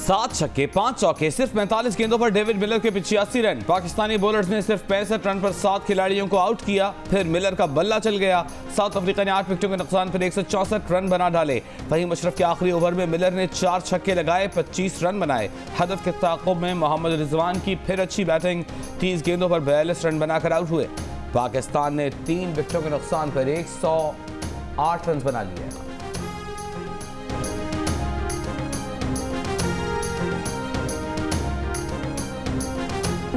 7 छक्के 5 चौके सिर्फ 45 गेंदों पर डेविड मिलर के 85 रन। पाकिस्तानी बॉलर्स ने सिर्फ 65 रन पर 7 खिलाड़ियों को आउट किया। फिर मिलर का बल्ला चल गया। साउथ अफ्रीका ने 8 विकेटों के नुकसान पर 164 रन बना डाले। फहीम अशरफ के आखिरी ओवर में मिलर ने 4 छक्के लगाए, 25 रन बनाए। हदफ के ताक़ुब में मोहम्मद रिजवान की फिर अच्छी बैटिंग, 30 गेंदों पर 42 रन बनाकर आउट हुए। पाकिस्तान ने 3 विकेटों के नुकसान पर 108 रन बना लिए।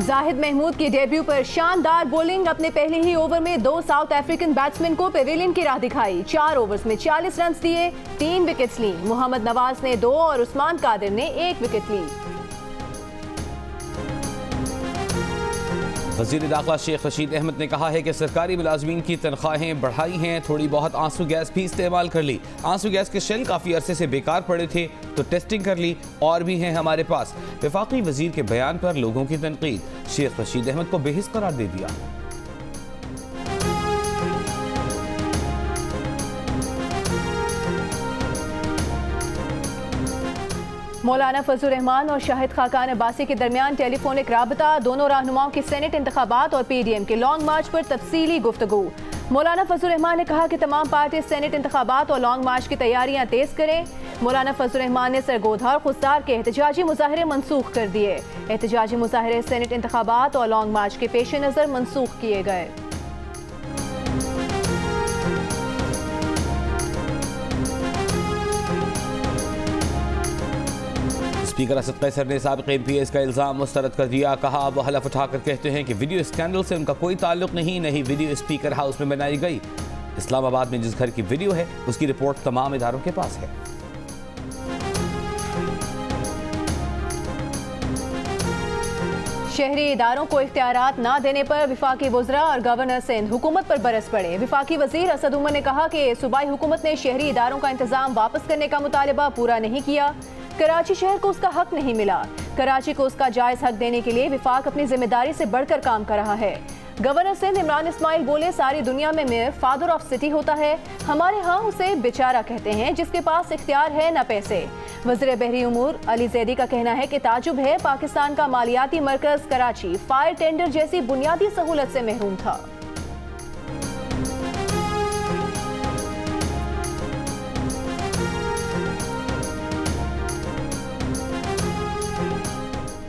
जाहिद महमूद की डेब्यू पर शानदार बॉलिंग। अपने पहले ही ओवर में 2 साउथ अफ्रीकन बैट्समैन को पेविलियन की राह दिखाई। 4 ओवर्स में 40 रन दिए, 3 विकेट्स ली। मोहम्मद नवाज ने 2 और उस्मान कादिर ने 1 विकेट ली। वज़ीर दाखिला शेख रशीद अहमद ने कहा है कि सरकारी मुलाजमीन की तनख्वाहें बढ़ाई हैं, थोड़ी बहुत आंसू गैस भी इस्तेमाल कर ली। आंसू गैस के शेल काफ़ी अरसे से बेकार पड़े थे तो टेस्टिंग कर ली, और भी हैं हमारे पास। वफाकी वज़ीर के बयान पर लोगों की तनकीद, शेख रशीद अहमद को बेहिस करार दे दिया। मौलाना फजलुर रहमान और शाहिद खाकान अब्बासी के दरमियान टेलीफोनिक राबता। दोनों रहनुमाओं की सेनेट इंतखाबात और PDM के लॉन्ग मार्च पर तफसीली गुफ्तगू। मौलाना फजलुर रहमान ने कहा कि तमाम पार्टी सेनेट इंतखाबात और लॉन्ग मार्च की तैयारियां तेज करें। मौलाना फजलुर रहमान ने सरगोधा और खुस्तार के एहतजाजी मुजाहरे मनसूख कर दिए। एहतजाजी मुजाहरे सेनेट इंतखाबात और लॉन्ग मार्च के पेश नज़र मनसूख किए गए। स्पीकर असद कैसर ने साबिक़ MPs का इल्ज़ाम मुस्तरद कर दिया। कहा वो हलफ उठाकर कहते हैं कि वीडियो स्कैंडल से उनका कोई ताल्लुक नहीं वीडियो स्पीकर हाउस में बनाई गई। इस्लामाबाद में जिस घर की वीडियो है उसकी रिपोर्ट तमाम इदारों के पास है। शहरी इदारों को इख्तियारात ना देने पर वफाकी वज़रा और गवर्नर सिंध हुकूमत पर बरस पड़े। वफाकी वज़ीर असद उमर ने कहा कि सूबाई हुकूमत ने शहरी इदारों का इंतजाम वापस करने का मुतालबा पूरा नहीं किया। कराची शहर को उसका हक नहीं मिला। कराची को उसका जायज़ हक देने के लिए विफाक अपनी जिम्मेदारी से बढ़कर काम कर रहा है। गवर्नर सिंध इमरान इस्माइल बोले, सारी दुनिया में मेयर फादर ऑफ सिटी होता है, हमारे यहाँ उसे बेचारा कहते हैं जिसके पास इख्तियार है न पैसे। वज़ीर बहरी उमूर अली जैदी का कहना है कि ताजुब है पाकिस्तान का मालियाती मरकज़ कराची फायर टेंडर जैसी बुनियादी सहूलत से महरूम था।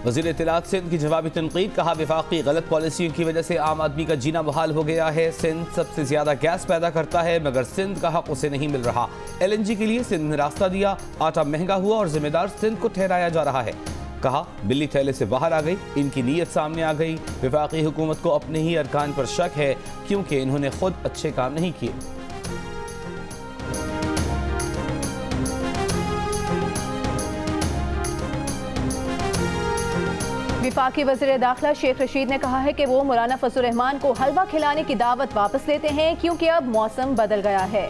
वज़ीर इत्तलात सिंध की जवाबी तनकीद। कहा वफाकी गलत पॉलिसियों की वजह से आम आदमी का जीना मुहाल हो गया है। सिंध सबसे ज़्यादा गैस पैदा करता है मगर सिंध का हक उसे नहीं मिल रहा। LNG के लिए सिंध ने रास्ता दिया, आटा महंगा हुआ और जिम्मेदार सिंध को ठहराया जा रहा है। कहा बिल्ली थैले से बाहर आ गई, इनकी नीयत सामने आ गई। वफाकी हुकूमत को अपने ही अरकान पर शक है क्योंकि इन्होंने खुद अच्छे काम नहीं किए। वफाकी वज़ीर दाखिला शेख रशीद ने कहा है कि वो मौलाना फजलुर रहमान को हलवा खिलाने की दावत वापस लेते हैं क्योंकि अब मौसम बदल गया है।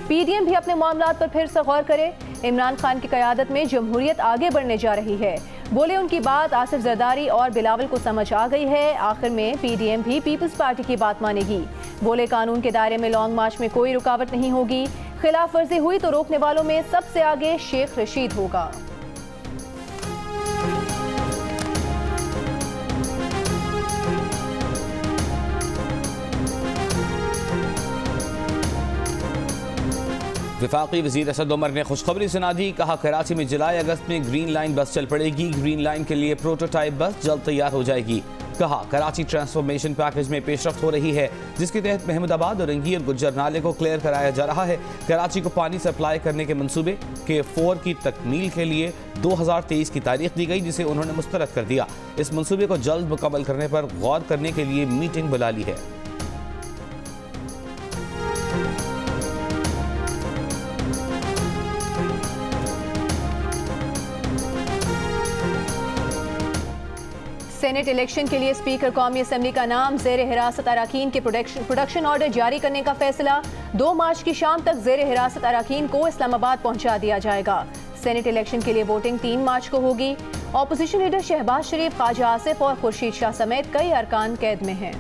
PDM भी अपने मामलात पर फिर से गौर करे। इमरान खान की क़यादत में जमहूरियत आगे बढ़ने जा रही है। बोले उनकी बात आसिफ जरदारी और बिलावल को समझ आ गई है। आखिर में PDM भी पीपल्स पार्टी की बात मानेगी। बोले कानून के दायरे में लॉन्ग मार्च में कोई रुकावट नहीं होगी। खिलाफ वर्जी हुई तो रोकने वालों में सबसे आगे शेख रशीद होगा। वफाकी वज़ीर असद उमर ने खुशखबरी सुना दी। कहा कराची में जुलाई अगस्त में ग्रीन लाइन बस चल पड़ेगी। ग्रीन लाइन के लिए प्रोटोटाइप बस जल्द तैयार हो जाएगी। कहा कराची ट्रांसफॉर्मेशन पैकेज में पेशरफ्त हो रही है जिसके तहत महमूदाबाद और रंगी और गुज्जर नाले को क्लियर कराया जा रहा है। कराची को पानी सप्लाई करने के मंसूबे के 4 की तकमील के लिए 2023 की तारीख दी गई जिसे उन्होंने मुस्तरद कर दिया। इस मंसूबे को जल्द मुकम्मल करने पर गौर करने के लिए मीटिंग बुला ली है। सेनेट इलेक्शन के लिए स्पीकर कौमी असम्बली का नाम ज़ेर हिरासत अराकीन के प्रोडक्शन ऑर्डर जारी करने का फैसला। 2 मार्च की शाम तक ज़ेर हिरासत अराकीन को इस्लामाबाद पहुंचा दिया जाएगा। सेनेट इलेक्शन के लिए वोटिंग 3 मार्च को होगी। ऑपोजिशन लीडर शहबाज शरीफ, ख्वाजा आसिफ और खुर्शीद शाह समेत कई अरकान कैद में हैं।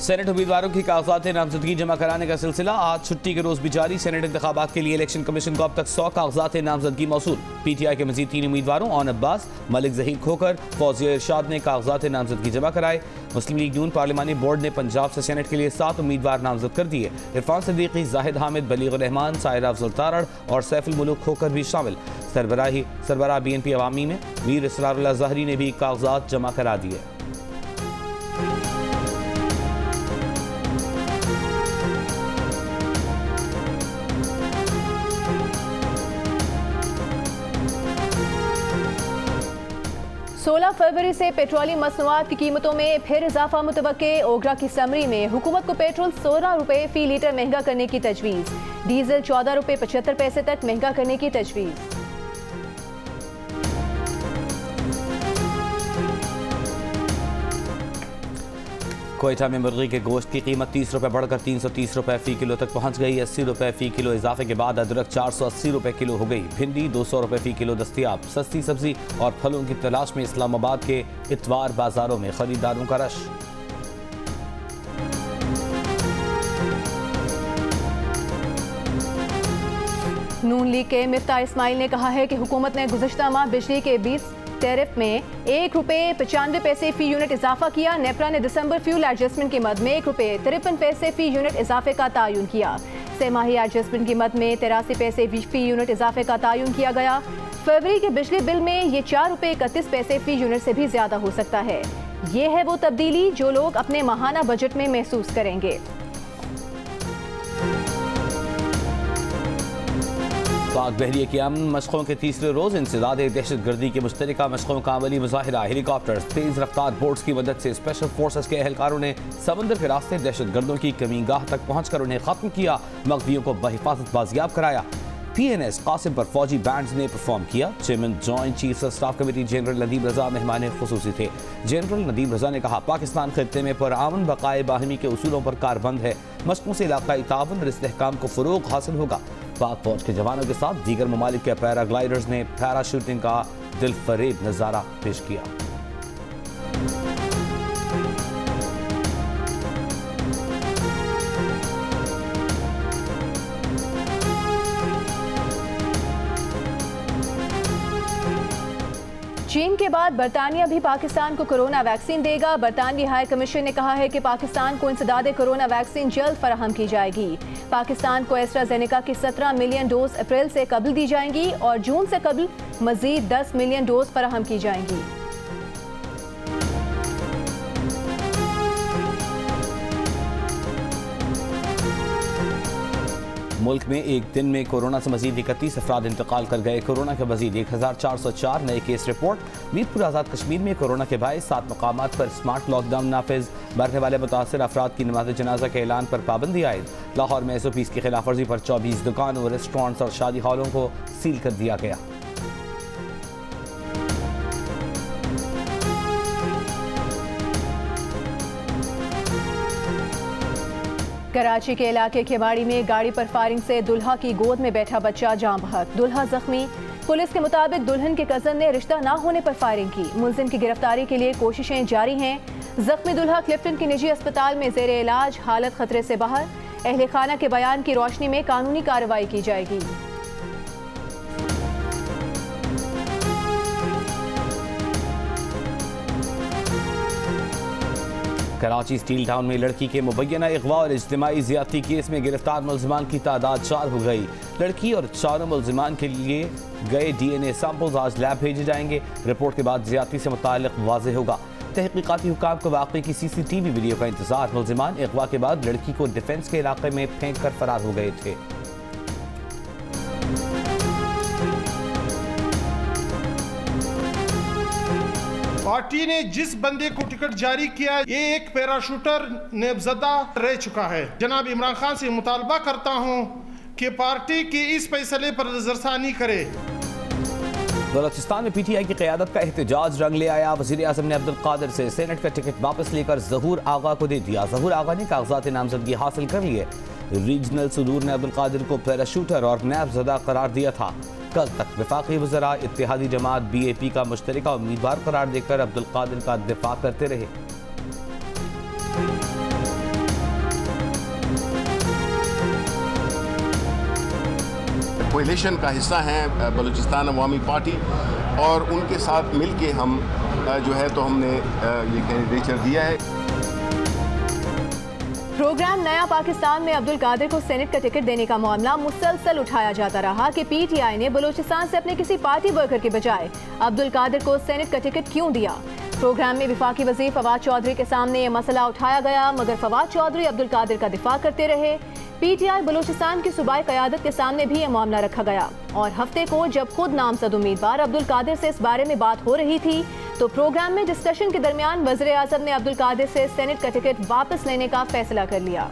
सेनेट उम्मीदवारों की कागजात नामजदगी जमा कराने का सिलसिला आज छुट्टी के रोज भी जारी। सेनेट इंतखाबात के लिए इलेक्शन कमीशन को अब तक 100 कागजात नामजदगी मौसूल। PTI के मजीद 3 उम्मीदवारों ओन अब्बास, मलिक जहीर खोकर, फौजिया इरशाद ने कागजात नामजदगी जमा कराए। मुस्लिम लीग नून पार्लिमानी बोर्ड ने पंजाब से सेनेट के लिए 7 उम्मीदवार नामजद कर दिए। इरफान सिद्दीकी, जाहिद हामिद, बलीग रहमान, सायरा अफजल तारड़ और सैफुल मुलूक खोकर भी शामिल। सरबराह BNP अवामी में मीर इसरारुल्लाह ज़हरी ने भी कागजात जमा करा दिए। फरवरी से पेट्रोलियम मसनूआत की कीमतों में फिर इजाफा मुतवक्के। ओगरा की समरी में हुकूमत को पेट्रोल 16 रुपए फी लीटर महंगा करने की तजवीज़। डीजल 14 रुपए 75 पैसे तक महंगा करने की तजवीज़। कोयटा में मुर्गी के गोश्त की कीमत 30 रुपए बढ़कर 330 रुपए फी किलो तक पहुंच गई। 80 रुपए फी किलो इजाफे के बाद अदरक 480 रुपए किलो हो गई। भिंडी 200 रुपए फी किलो दस्तयाब। सस्ती सब्जी और फलों की तलाश में इस्लामाबाद के इतवार बाजारों में खरीदारों का रश। नून लीग के मिफ्ताह इस्माइल ने कहा है कि हुकूमत ने गुज़श्ता माह बिजली के 20 टैरिफ में 1 रुपए 95 पैसे फी यूनिट इजाफा किया। नेपरा ने दिसंबर फ्यूल एडजस्टमेंट की मद में 1 रुपए 53 पैसे फी यूनिट इजाफे का तयन किया। सेमाही एडजस्टमेंट की मद में 83 पैसे फी यूनिट इजाफे का तयन किया गया। फरवरी के बिजली बिल में ये 4 रुपए 31 पैसे फी यूनिट से भी ज्यादा हो सकता है। ये है वो तब्दीली जो लोग अपने माहाना बजट में महसूस करेंगे। पाक बहरिया की अमन मशकों के तीसरे रोज इंसदाद दहशत गर्दी के मुश्तरका मशकों का अमली मुजाहिरा। हेलीकॉप्टर, तेज रफ्तार बोट्स की मदद से स्पेशल फोर्सेस के एहलकारों ने समंदर के रास्ते दहशत गर्दों की कमीगाह तक पहुंचकर उन्हें खत्म किया। मगवियों को बहिफाजत बाजियाब कराया। PNS कासिम पर फौजी बैंड्स ने परफॉर्म किया। Chairman joint chiefs of staff committee general Nadeem Raza मेहमान खुसूसी थे। जनरल नदीम रजा ने कहा, पाकिस्तान खित्ते में पुरअमन बकाए बाहिमी के उसूलों पर कारबंद है। मशकों से इलाकाई ताउन और इस्तेहकाम को फरोग हासिल होगा। पाक फौज के जवानों के साथ दीगर ममालिक के पैराग्लाइडर्स ने पैराशूटिंग का दिलफरेब नज़ारा पेश किया। चीन के बाद बरतानिया भी पाकिस्तान को कोरोना वैक्सीन देगा। बरतानवी हाई कमीशन ने कहा है कि पाकिस्तान को इंसदाद कोरोना वैक्सीन जल्द फराहम की जाएगी। पाकिस्तान को एस्ट्राजेनेका की 17 मिलियन डोज अप्रैल से कबल दी जाएंगी और जून से कबल मजीद 10 मिलियन डोज फराहम की जाएंगी। मुल्क में एक दिन में कोरोना से मजीद 31 अफराद इंतकाल कर गए। कोरोना के मजीद 1404 नए केस रिपोर्ट। मीरपुर आज़ाद कश्मीर में कोरोना के बायस 7 मकामात पर स्मार्ट लॉकडाउन नाफिज। मरने वाले मुतासर अफराद की नमाज जनाजा के ऐलान पर पाबंदी आयद। लाहौर में SOPs की खिलाफ वर्जी पर 24 दुकानों, रेस्टोरेंट्स और शादी हॉलों को सील कर दिया गया। कराची के इलाके खेबाड़ी में गाड़ी पर फायरिंग से दुल्हा की गोद में बैठा बच्चा जान बहक, दुल्हा जख्मी। पुलिस के मुताबिक दुल्हन के कजन ने रिश्ता ना होने पर फायरिंग की। मुलजिम की गिरफ्तारी के लिए कोशिशें जारी हैं। जख्मी दुल्हा क्लिफ्टन की निजी अस्पताल में जेर इलाज, हालत खतरे से बाहर। अहले खाना के बयान की रोशनी में कानूनी कार्रवाई की जाएगी। कराची स्टील टाउन में लड़की के मुबैना अगवा और इज्तिमाई ज़्यादती केस में गिरफ्तार मुलजिमान की तादाद 4 हो गई। लड़की और 4 मुलजिमान के लिए गए DNA सैंपल्स आज लैब भेजे जाएंगे। रिपोर्ट के बाद ज़्यादती से मुताल्लिक़ वाज़ेह होगा। तहकीकाती हुकाम को वाक़े की CCTV वीडियो का इंतजार। मुलजिमान अगवा के बाद लड़की को डिफेंस के इलाके में फेंक कर फरार हो गए थे। पार्टी ने जिस बंदे को टिकट जारी किया ये एक पैराशूटर नेबजदा रह चुका है। जनाब इमरान खान से मुतालबा करता हूं कि पार्टी के इस फैसले पर नजरसानी करे। बलोचिस्तान में PTI की क़यादत का एहतजाज रंग ले आया। वज़ीर आज़म ने अब्दुल कादिर से सेनेट का टिकट वापस लेकर ज़हूर आगा को दे दिया। ज़हूर आगा ने कागजात नामजदगी हासिल कर लिए। रीजनल सदूर ने अब्दुल कादिर को पैराशूटर और नैबजदा करार दिया था। कल तक वफाकी वज़रा इत्तेहादी जमात BAP का मुश्तरका उम्मीदवार करार देकर अब्दुल कादिर का दिफा करते रहे। कोएलिशन का हिस्सा हैं बलूचिस्तान अवामी पार्टी, और उनके साथ मिल के हम जो है तो हमने ये कैंडिडेचर दिया है। प्रोग्राम नया पाकिस्तान में अब्दुल कादिर को सेनेट का टिकट देने का मामला मुसलसल उठाया जाता रहा कि पीटीआई ने बलूचिस्तान से अपने किसी पार्टी वर्कर के बजाय अब्दुल कादिर को सेनेट का टिकट क्यों दिया। प्रोग्राम में वफाकी वज़ीर फवाद चौधरी के सामने ये मसला उठाया गया, मगर फवाद चौधरी अब्दुल कादिर का दिफा करते रहे। पीटीआई बलूचिस्तान की सूबाई क़यादत के सामने भी ये मामला रखा गया और हफ्ते को जब खुद नामजद उम्मीदवार अब्दुल कादिर से इस बारे में बात हो रही थी तो प्रोग्राम में डिस्कशन के दरमियान वज़ीर आज़म ने अब्दुल कादिर से सेनेट का टिकट वापस लेने का फैसला कर लिया।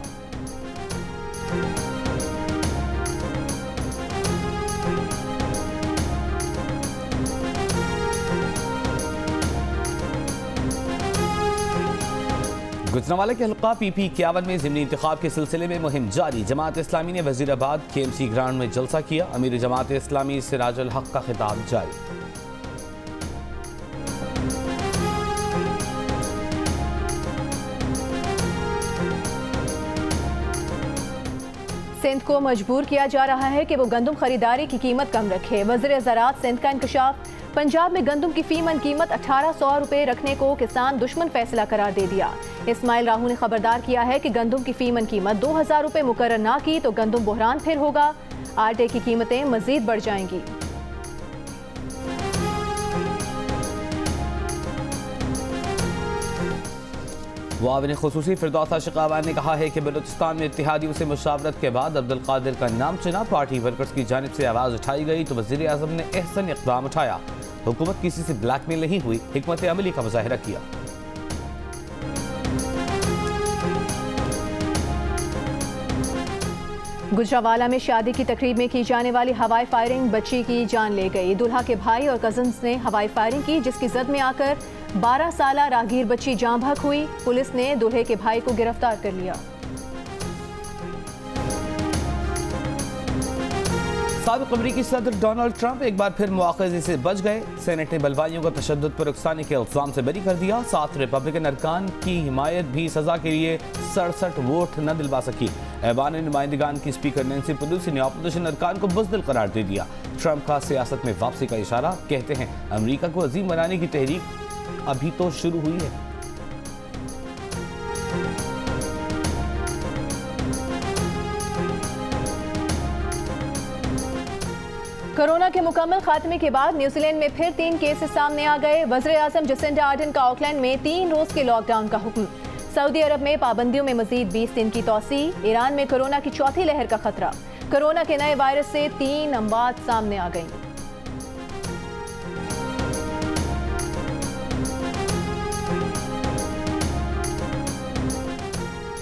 गुजरांवाला के हल्का PP51 में ज़िमनी इंतखाब के सिलसिले में मुहिम जारी। जमात इस्लामी ने वज़ीराबाद KMC ग्राउंड में जलसा किया। अमीर जमात इस्लामी सिराजुल हक का खिताब जारी। सिंध को मजबूर किया जा रहा है कि वो गंदम खरीदारी की कीमत कम रखे। वज़ीर ज़राअत सिंध का इंकशाफ। पंजाब में गंदम की फी मन कीमत 1800 रुपए रखने को किसान दुश्मन फैसला करार दे दिया। इस्माइल राहू ने खबरदार किया है कि गंदम की फी मन कीमत 2000 रुपए मुकर्रर ना की तो गंदम बहरान फिर होगा। आटे की कीमतें मजीद बढ़ जाएंगी। मुआविन खुसूसी फिरदौस आशिकावान ने कहा है कि बलूचिस्तान में इत्तेहादियों से मुशावरत के बाद अब्दुल कादिर का नाम चुना। पार्टी वर्कर्स की जानिब से आवाज़ उठाई गई तो वज़ीर आज़म ने एहसन इक़दाम उठाया। हुकूमत किसी से ब्लैकमेल नहीं हुई, हिकमत अमली का मुजाहिरा किया। गुजरांवाला में शादी की तकरीब में की जाने वाली हवाई फायरिंग बच्ची की जान ले गई। दूल्हा के भाई और कजन्स ने हवाई फायरिंग की, जिसकी जद में आकर 12 साला राहगीर बच्ची जाँ बहक हुई। पुलिस ने दूल्हे के भाई को गिरफ्तार कर लिया। साबिक़ अमरीकी सदर डोनाल्ड ट्रंप एक बार फिर मुआख़ज़े से बच गए। सेनेट ने बलवाइयों को तशद्दुद पर उकसाने के इल्ज़ाम से बरी कर दिया। 7 रिपब्लिकन अरकान की हिमायत भी सज़ा के लिए 67 वोट न दिलवा सकी। ऐवान नुमाइंदगान की स्पीकर नैंसी पेलोसी ने अपोजिशन अरकान को बुज़दिल करार दे दिया। ट्रंप का सियासत में वापसी का इशारा। कहते हैं अमरीका को अजीम बनाने की तहरीक अभी तो शुरू हुई है। कोरोना के मुकम्मल खात्मे के बाद न्यूजीलैंड में फिर 3 केसेस सामने आ गए। वज़ीर आज़म जसिंडा आर्डन का ऑकलैंड में 3 रोज के लॉकडाउन का हुक्म। सऊदी अरब में पाबंदियों में मजीद 20 दिन की तौसी। ईरान में कोरोना की चौथी लहर का खतरा। कोरोना के नए वायरस से 3 अमवात सामने आ गई।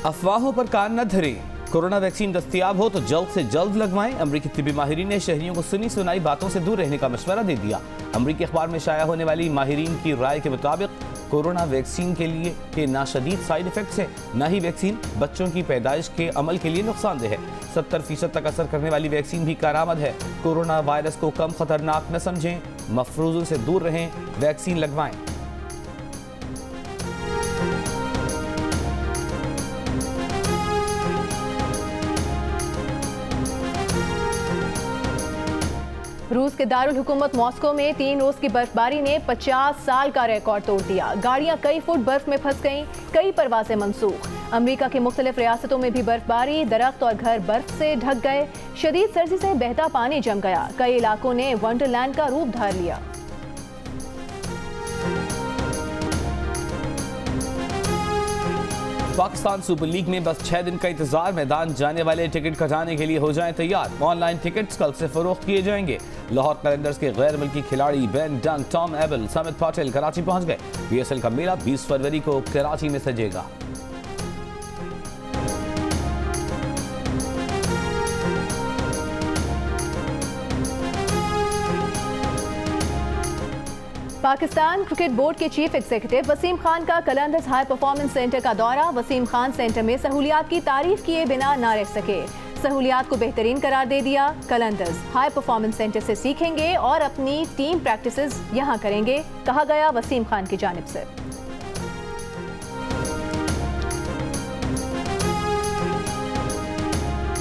अफवाहों पर कान न धरें। कोरोना वैक्सीन दस्तयाब हो तो जल्द से जल्द लगवाएं। अमरीकी तिब्बी माहिरीन ने शहरियों को सुनी सुनाई बातों से दूर रहने का मशवरा दे दिया। अमरीकी अखबार में शाया होने वाली माहिरीन की राय के मुताबिक कोरोना वैक्सीन के लिए के ना शदीद साइड इफेक्ट्स है, ना ही वैक्सीन बच्चों की पैदाइश के अमल के लिए नुकसानदेह है। 70% तक असर करने वाली वैक्सीन भी कारामद है। कोरोना वायरस को कम खतरनाक न समझें, मफरूजों से दूर रहें, वैक्सीन लगवाएं। रूस के दारुल हुकूमत मॉस्को में 3 रोज की बर्फबारी ने 50 साल का रिकॉर्ड तोड़ दिया। गाड़ियां कई फुट बर्फ में फंस गईं, कई परवाजें मनसूख। अमेरिका की मुख्तलिफ रियासतों में भी बर्फबारी, दरख्त और घर बर्फ से ढक गए। शदीद सर्दी से बहता पानी जम गया। कई इलाकों ने वंडरलैंड का रूप धार लिया। पाकिस्तान सुपर लीग में बस 6 दिन का इंतजार। मैदान जाने वाले टिकट कटाने के लिए हो जाएं तैयार। ऑनलाइन टिकट्स कल से फरोख्त किए जाएंगे। लाहौर कलंदर्स के गैर मुल्की खिलाड़ी बेन डंग, टॉम एबल, समित पटेल कराची पहुंच गए। PSL का मेला 20 फरवरी को कराची में सजेगा। पाकिस्तान क्रिकेट बोर्ड के चीफ एग्जीक्यूटिव वसीम खान का कलंदर्स हाई परफॉर्मेंस सेंटर का दौरा। वसीम खान सेंटर में सहूलियात की तारीफ किए बिना ना रह सके। सहूलियात को बेहतरीन करार दे दिया। कलंदर्स हाई परफॉर्मेंस सेंटर से सीखेंगे और अपनी टीम प्रैक्टिसेस यहां करेंगे, कहा गया वसीम खान की जानिब से।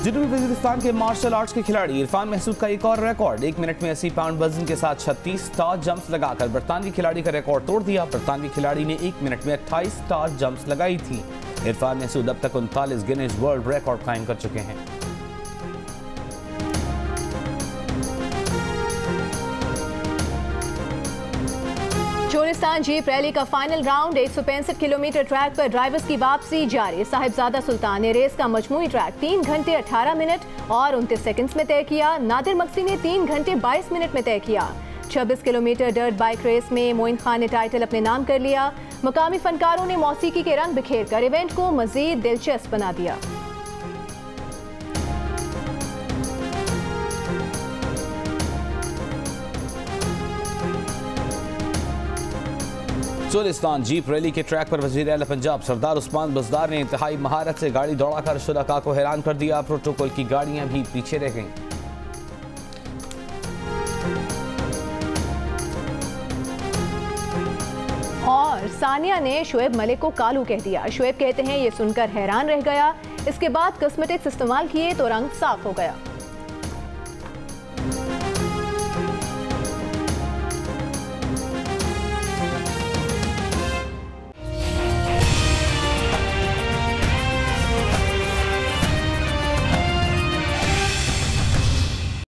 जनूबी वजीरिस्तान के मार्शल आर्ट्स के खिलाड़ी इरफान महसूद का एक और रिकॉर्ड, 1 मिनट में 80 पाउंड वजन के साथ 36 स्टार जंप्स लगाकर बरतानवी खिलाड़ी का रिकॉर्ड तोड़ दिया। बरतानवी खिलाड़ी ने 1 मिनट में 28 स्टार जंप्स लगाई थी। इरफान महसूद अब तक 39 गिनीज वर्ल्ड रिकॉर्ड कायम कर चुके हैं। चोलिस्तान जीप रैली का फाइनल राउंड, 165 किलोमीटर ट्रैक पर ड्राइवर्स की वापसी जारी। साहिबजादा सुल्तान ने रेस का मजमूई ट्रैक 3 घंटे 18 मिनट और 29 सेकंड्स में तय किया। नादिर मक्सी ने 3 घंटे 22 मिनट में तय किया। 26 किलोमीटर डर्ट बाइक रेस में मोइन खान ने टाइटल अपने नाम कर लिया। मकामी फनकारों ने मौसीकी के रंग बिखेर कर इवेंट को मजीद दिलचस्प बना दिया। चोलिस्तान जीप रैली के ट्रैक पर वज़ीर आला पंजाब सरदार उस्मान बज़दार ने इंतहाई महारत से गाड़ी दौड़ाकर शुरका को हैरान कर दिया। प्रोटोकॉल की गाड़ियां भी पीछे रह गईं। और सानिया ने शोएब मलिक को कालू कह दिया। शोएब कहते हैं ये सुनकर हैरान रह गया। इसके बाद कॉस्मेटिक्स इस्तेमाल किए तो रंग साफ हो गया।